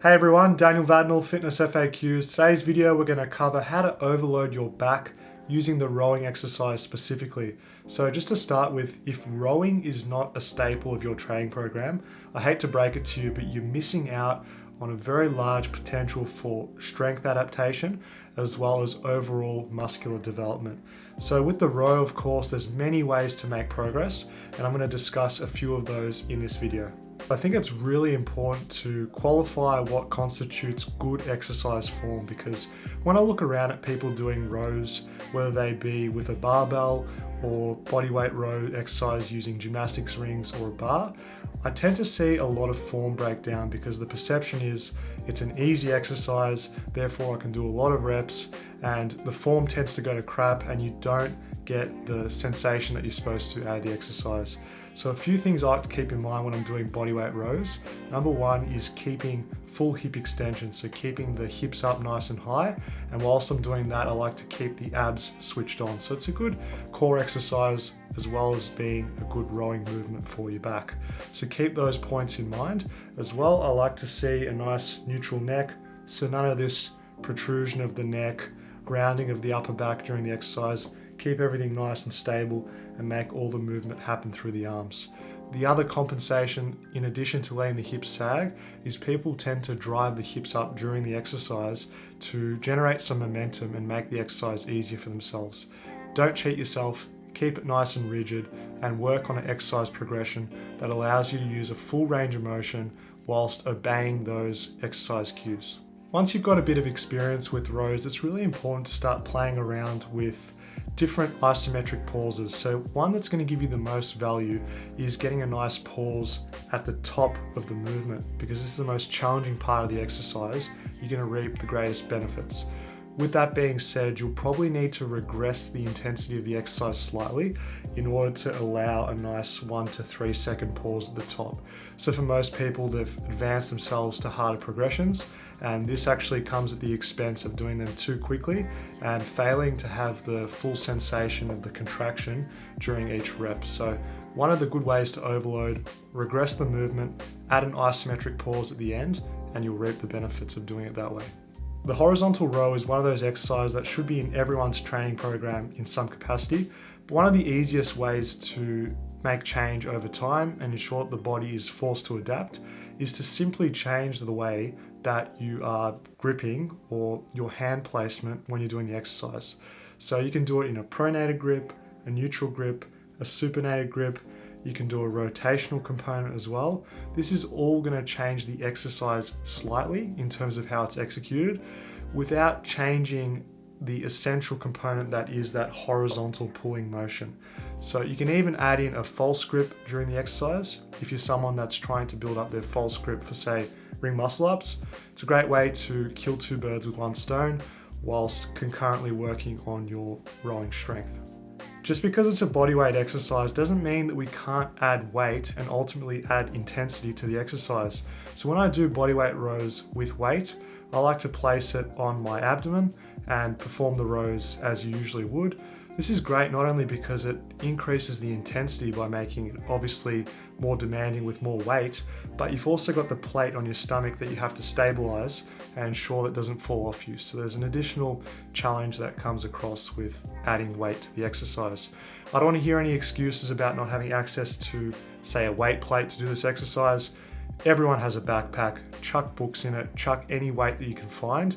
Hey everyone, Daniel Vadnal, Fitness FAQs. Today's video we're going to cover how to overload your back using the rowing exercise specifically. So just to start with, if rowing is not a staple of your training program, I hate to break it to you, but you're missing out on a very large potential for strength adaptation as well as overall muscular development. So with the row, of course, there's many ways to make progress, and I'm going to discuss a few of those in this video. I think it's really important to qualify what constitutes good exercise form, because when I look around at people doing rows, whether they be with a barbell or bodyweight row exercise using gymnastics rings or a bar, I tend to see a lot of form breakdown because the perception is it's an easy exercise, therefore I can do a lot of reps, and the form tends to go to crap and you don't get the sensation that you're supposed to out of the exercise. So a few things I like to keep in mind when I'm doing bodyweight rows. Number one is keeping full hip extension, so keeping the hips up nice and high. And whilst I'm doing that, I like to keep the abs switched on. So it's a good core exercise as well as being a good rowing movement for your back. So keep those points in mind. As well, I like to see a nice neutral neck, so none of this protrusion of the neck, rounding of the upper back during the exercise. Keep everything nice and stable and make all the movement happen through the arms. The other compensation, in addition to letting the hips sag, is people tend to drive the hips up during the exercise to generate some momentum and make the exercise easier for themselves. Don't cheat yourself, keep it nice and rigid, and work on an exercise progression that allows you to use a full range of motion whilst obeying those exercise cues. Once you've got a bit of experience with rows, it's really important to start playing around with different isometric pauses. So one that's going to give you the most value is getting a nice pause at the top of the movement, because this is the most challenging part of the exercise. You're going to reap the greatest benefits. With that being said, you'll probably need to regress the intensity of the exercise slightly in order to allow a nice 1 to 3 second pause at the top. So for most people, they've advanced themselves to harder progressions, and this actually comes at the expense of doing them too quickly and failing to have the full sensation of the contraction during each rep. So one of the good ways to overload: regress the movement, add an isometric pause at the end, and you'll reap the benefits of doing it that way. The horizontal row is one of those exercises that should be in everyone's training program in some capacity. But one of the easiest ways to make change over time and ensure that the body is forced to adapt is to simply change the way that you are gripping or your hand placement when you're doing the exercise. So you can do it in a pronated grip, a neutral grip, a supinated grip. You can do a rotational component as well. This is all going to change the exercise slightly in terms of how it's executed without changing the essential component that is that horizontal pulling motion. So you can even add in a false grip during the exercise if you're someone that's trying to build up their false grip for, say, ring muscle ups. It's a great way to kill two birds with one stone whilst concurrently working on your rowing strength. Just because it's a bodyweight exercise doesn't mean that we can't add weight and ultimately add intensity to the exercise. So when I do bodyweight rows with weight, I like to place it on my abdomen and perform the rows as you usually would. This is great not only because it increases the intensity by making it obviously more demanding with more weight, but you've also got the plate on your stomach that you have to stabilize and ensure that it doesn't fall off you. So there's an additional challenge that comes across with adding weight to the exercise. I don't want to hear any excuses about not having access to, say, a weight plate to do this exercise. Everyone has a backpack. Chuck books in it, chuck any weight that you can find,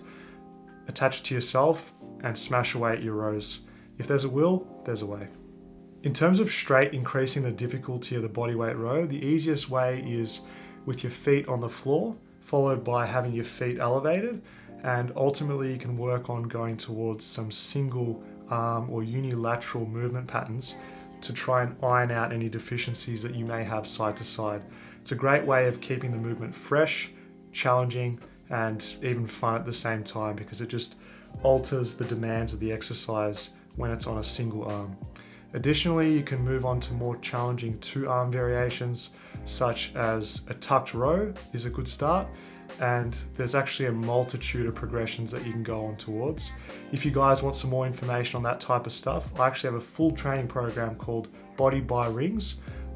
attach it to yourself, and smash away at your rows. If there's a will, there's a way. In terms of straight increasing the difficulty of the bodyweight row, the easiest way is with your feet on the floor, followed by having your feet elevated, and ultimately you can work on going towards some single arm or unilateral movement patterns to try and iron out any deficiencies that you may have side to side. It's a great way of keeping the movement fresh, challenging, and even fun at the same time, because it just alters the demands of the exercise when it's on a single arm. Additionally, you can move on to more challenging two-arm variations, such as a tucked row is a good start, and there's actually a multitude of progressions that you can go on towards. If you guys want some more information on that type of stuff, I actually have a full training program called Body by Rings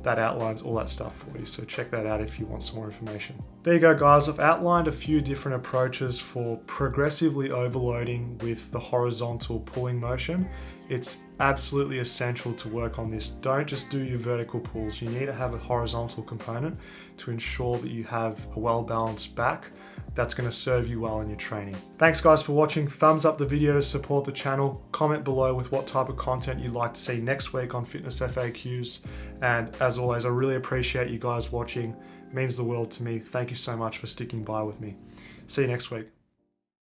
that outlines all that stuff for you. So check that out if you want some more information. There you go, guys. I've outlined a few different approaches for progressively overloading with the horizontal pulling motion. It's absolutely essential to work on this. Don't just do your vertical pulls. You need to have a horizontal component to ensure that you have a well-balanced back that's going to serve you well in your training. Thanks guys for watching. Thumbs up the video to support the channel. Comment below with what type of content you'd like to see next week on Fitness FAQs. And as always, I really appreciate you guys watching. It means the world to me. Thank you so much for sticking by with me. See you next week.